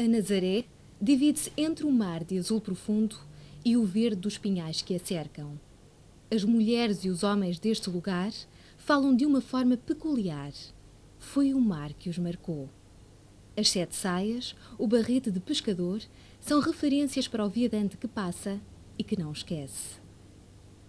A Nazaré divide-se entre o mar de azul profundo e o verde dos pinhais que a cercam. As mulheres e os homens deste lugar falam de uma forma peculiar. Foi o mar que os marcou. As 7 saias, o barrete de pescador, são referências para o viandante que passa e que não esquece.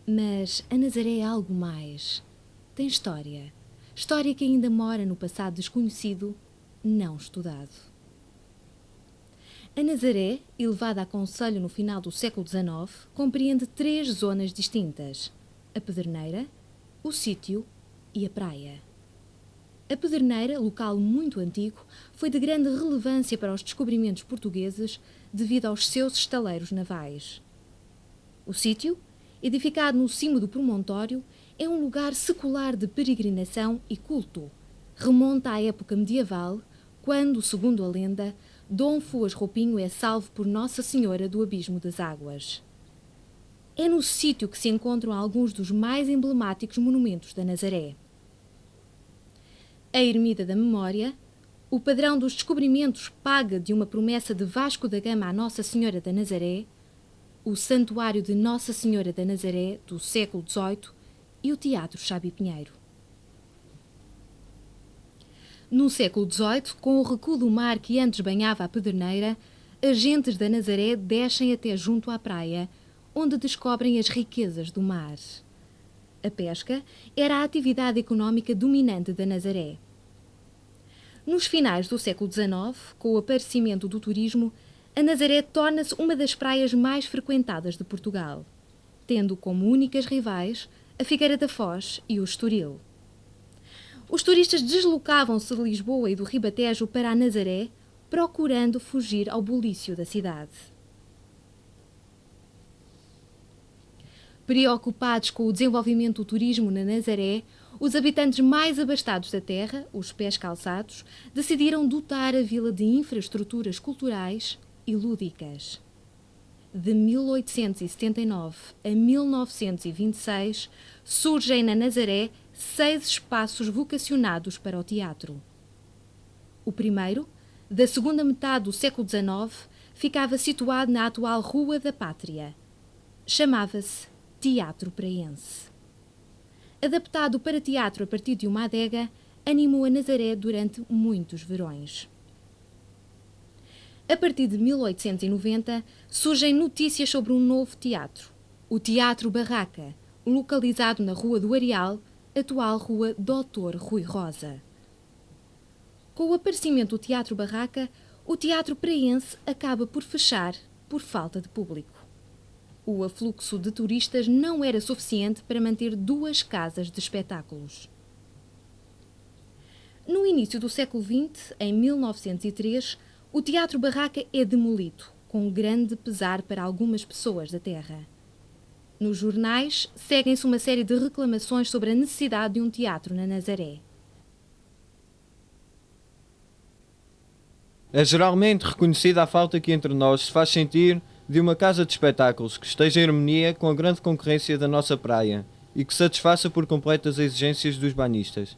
Mas a Nazaré é algo mais. Tem história. História que ainda mora no passado desconhecido, não estudado. A Nazaré, elevada a concelho no final do século XIX, compreende 3 zonas distintas: a Pedreneira, o Sítio e a Praia. A Pedreneira, local muito antigo, foi de grande relevância para os descobrimentos portugueses devido aos seus estaleiros navais. O Sítio, edificado no cimo do promontório, é um lugar secular de peregrinação e culto. Remonta à época medieval, quando, segundo a lenda, Dom Fuas Roupinho é salvo por Nossa Senhora do Abismo das Águas. É no sítio que se encontram alguns dos mais emblemáticos monumentos da Nazaré. A Ermida da Memória, o padrão dos descobrimentos paga de uma promessa de Vasco da Gama à Nossa Senhora da Nazaré, o Santuário de Nossa Senhora da Nazaré do século XVIII e o Teatro Chabi Pinheiro. No século XVIII, com o recuo do mar que antes banhava a Pedreneira, agentes da Nazaré descem até junto à praia, onde descobrem as riquezas do mar. A pesca era a atividade económica dominante da Nazaré. Nos finais do século XIX, com o aparecimento do turismo, a Nazaré torna-se uma das praias mais frequentadas de Portugal, tendo como únicas rivais a Figueira da Foz e o Estoril. Os turistas deslocavam-se de Lisboa e do Ribatejo para a Nazaré, procurando fugir ao bulício da cidade. Preocupados com o desenvolvimento do turismo na Nazaré, os habitantes mais abastados da terra, os pés calçados, decidiram dotar a vila de infraestruturas culturais e lúdicas. De 1879 a 1926, surgem na Nazaré 6 espaços vocacionados para o teatro. O primeiro, da segunda metade do século XIX, ficava situado na atual Rua da Pátria. Chamava-se Teatro Praense. Adaptado para teatro a partir de uma adega, animou a Nazaré durante muitos verões. A partir de 1890, surgem notícias sobre um novo teatro, o Teatro Barraca, localizado na Rua do Areal, atual Rua Doutor Rui Rosa. Com o aparecimento do Teatro Barraca, o Teatro Praense acaba por fechar por falta de público. O afluxo de turistas não era suficiente para manter 2 casas de espetáculos. No início do século XX, em 1903, o Teatro Barraca é demolido, com grande pesar para algumas pessoas da terra. Nos jornais, seguem-se uma série de reclamações sobre a necessidade de um teatro na Nazaré. É geralmente reconhecida a falta que entre nós se faz sentir de uma casa de espetáculos que esteja em harmonia com a grande concorrência da nossa praia e que satisfaça por completo as exigências dos banistas.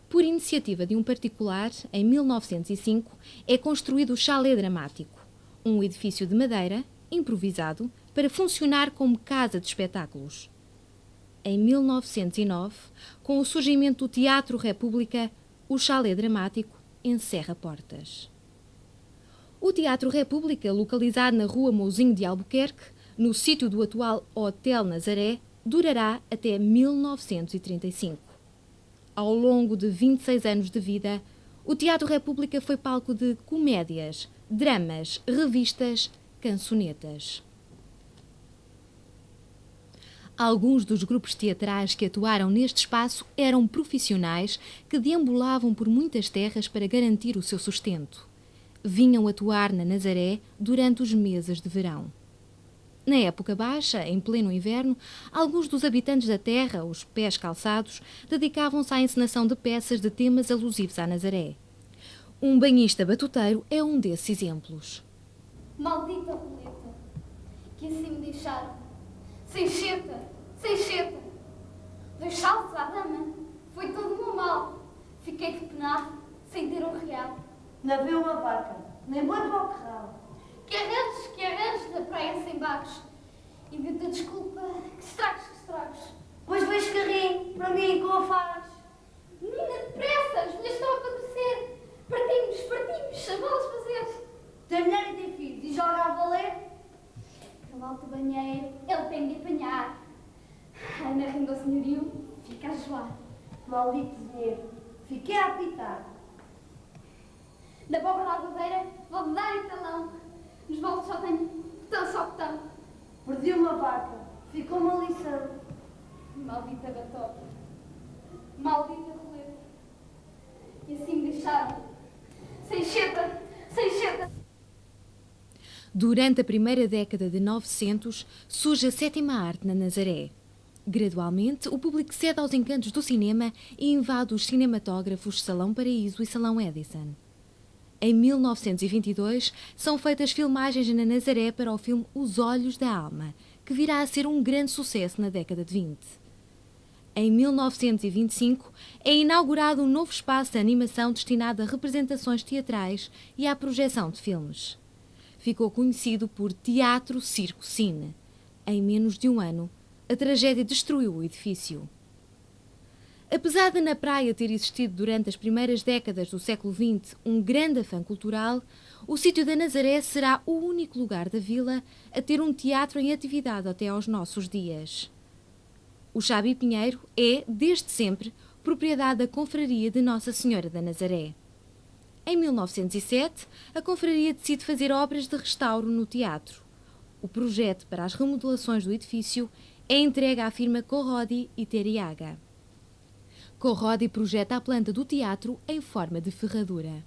Por iniciativa de um particular, em 1905, é construído o Chalé Dramático, um edifício de madeira, improvisado, para funcionar como casa de espetáculos. Em 1909, com o surgimento do Teatro República, o Chalé Dramático encerra portas. O Teatro República, localizado na Rua Mouzinho de Albuquerque, no sítio do atual Hotel Nazaré, durará até 1935. Ao longo de 26 anos de vida, o Teatro República foi palco de comédias, dramas, revistas, cançonetas. Alguns dos grupos teatrais que atuaram neste espaço eram profissionais que deambulavam por muitas terras para garantir o seu sustento. Vinham atuar na Nazaré durante os meses de verão. Na época baixa, em pleno inverno, alguns dos habitantes da terra, os pés calçados, dedicavam-se à encenação de peças de temas alusivos à Nazaré. Um banhista batuteiro é um desses exemplos. Maldita roleta, que assim me deixaram. Sem cheta, sem cheta. 2 saltos à dama, foi todo o meu mal. Fiquei de penado, sem ter um real. Não vê uma vaca, nem boi para o corral. Que arranjes na praia sem barcos. Inventa desculpa, que estragos. Pois vejo carrinho, para mim, como a faz? Menina, depressa, as mulheres estão a acontecer. Partimos, a bolas fazer. Tem mulher e tem filhos, e joga a valer? Cavalo do banheiro, ele tem de apanhar. A Ana rende ao senhorio, fica a joar. Maldito dinheiro, fiquei a apitar. Da boca da aguadeira, vou dar em talão. Nos bolsos só tenho só botão. Perdi uma vaca, ficou uma lição. Maldita batota, maldita roleta. E assim me deixaram, sem cheta. Durante a primeira década de 900, surge a sétima arte na Nazaré. Gradualmente, o público cede aos encantos do cinema e invade os cinematógrafos Salão Paraíso e Salão Edison. Em 1922, são feitas filmagens na Nazaré para o filme Os Olhos da Alma, que virá a ser um grande sucesso na década de 20. Em 1925, é inaugurado um novo espaço de animação destinado a representações teatrais e à projeção de filmes. Ficou conhecido por Teatro Circo Cine. Em menos de um ano, a tragédia destruiu o edifício. Apesar de na praia ter existido durante as primeiras décadas do século XX um grande afã cultural, o sítio da Nazaré será o único lugar da vila a ter um teatro em atividade até aos nossos dias. O Chabi Pinheiro é, desde sempre, propriedade da Confraria de Nossa Senhora da Nazaré. Em 1907, a Confraria decide fazer obras de restauro no teatro. O projeto para as remodelações do edifício é entregue à firma Corrodi e Teriaga. Corrodi projeta a planta do teatro em forma de ferradura.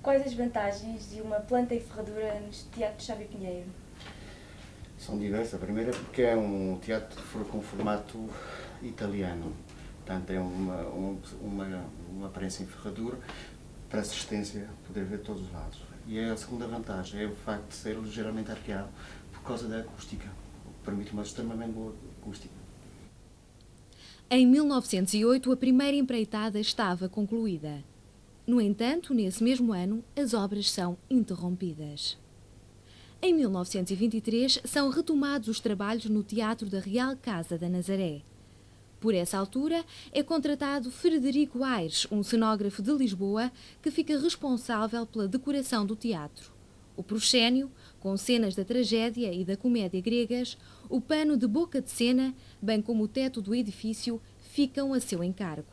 Quais as vantagens de uma planta em ferradura no Teatro Chabi Pinheiro? São diversas. A primeira é porque é um teatro com formato italiano. Portanto, é uma prensa em ferradura para assistência, poder ver todos os lados. E a segunda vantagem é o facto de ser ligeiramente arqueado por causa da acústica, o que permite uma extremamente boa acústica. Em 1908, a primeira empreitada estava concluída. No entanto, nesse mesmo ano, as obras são interrompidas. Em 1923, são retomados os trabalhos no Teatro da Real Casa da Nazaré. Por essa altura, é contratado Frederico Aires, um cenógrafo de Lisboa, que fica responsável pela decoração do teatro. O proscénio, com cenas da tragédia e da comédia gregas, o pano de boca de cena, bem como o teto do edifício, ficam a seu encargo.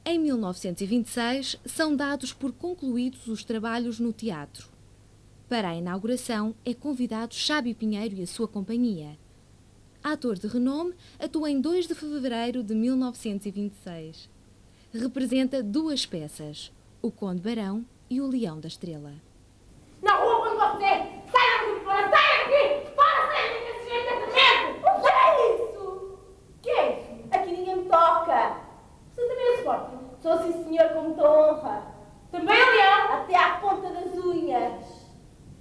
Em 1926, são dados por concluídos os trabalhos no teatro. Para a inauguração, é convidado Chabi Pinheiro e a sua companhia. Ator de renome, atua em 2 de fevereiro de 1926. Representa 2 peças, O Conde Barão e O Leão da Estrela. Na rua quando você saia daqui fora, saia daqui! Saia desse jeito de medo! O que é isso? Que é isso? Aqui ninguém me toca. Você também é forte. Sou sim senhor com muita honra. Também, Leão? Até à ponta das unhas.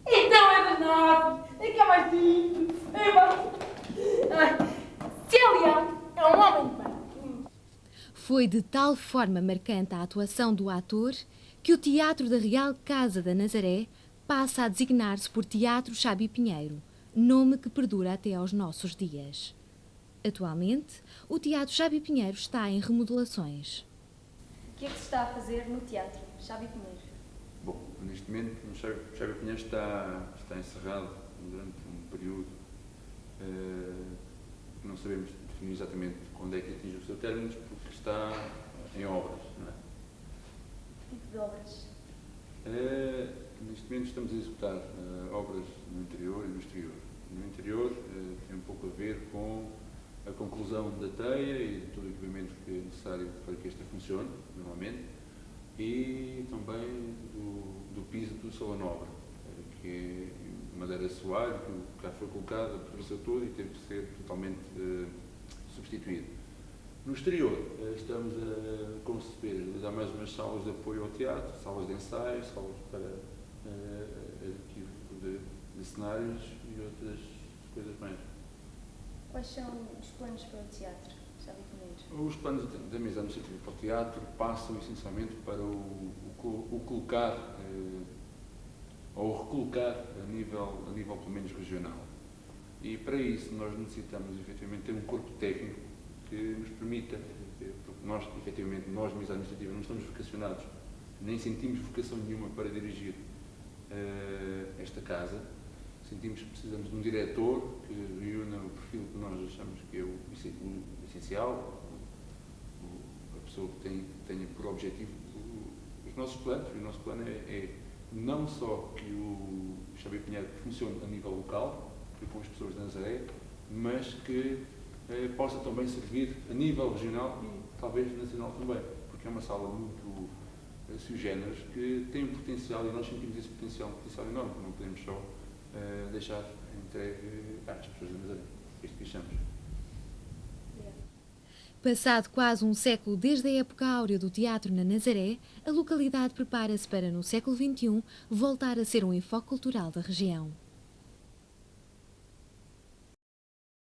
Então é das nossas. É que é mais simples. É mais... Se é Leão, é um homem de bem. Foi de tal forma marcante a atuação do ator que o Teatro da Real Casa da Nazaré passa a designar-se por Teatro Chabi Pinheiro, nome que perdura até aos nossos dias. Atualmente, o Teatro Chabi Pinheiro está em remodelações. O que é que se está a fazer no Teatro Chabi Pinheiro? Bom, neste momento o Chabi Pinheiro está encerrado durante um período que não sabemos definir exatamente quando é que atinge o seu término, porque está em obras, não é? Que tipo de obras? Neste momento estamos a executar obras no interior e no exterior. No interior tem um pouco a ver com a conclusão da teia e de todo o equipamento que é necessário para que esta funcione, normalmente, e também do piso do salão obra, que é madeira soalho, que já foi colocada, apareceu todo e teve que ser totalmente substituído. No exterior, estamos a conceber, a dar mais umas salas de apoio ao teatro, salas de ensaio, salas para arquivo de cenários e outras coisas mais. Quais são os planos para o teatro Os planos da mesa administrativa para o teatro passam essencialmente para o colocar ou recolocar a nível pelo menos regional. E para isso nós necessitamos efetivamente ter um corpo técnico que nos permita, porque nós efetivamente, nós mesa administrativa, não estamos vocacionados, nem sentimos vocação nenhuma para dirigir esta casa. Sentimos que precisamos de um diretor que reúna o perfil que nós achamos que é o essencial, a pessoa que tenha por objetivo os nossos planos. E o nosso plano é não só que o Xavier Pinheiro funcione a nível local, com as pessoas de Nazaré, mas que possa também servir a nível regional e talvez nacional também, porque é uma sala muito sui generis que tem um potencial e nós sentimos esse potencial enorme, não podemos só deixar entregue às pessoas de Nazaré. É isto que achamos. Passado quase um século desde a época áurea do teatro na Nazaré, a localidade prepara-se para, no século XXI, voltar a ser um enfoque cultural da região.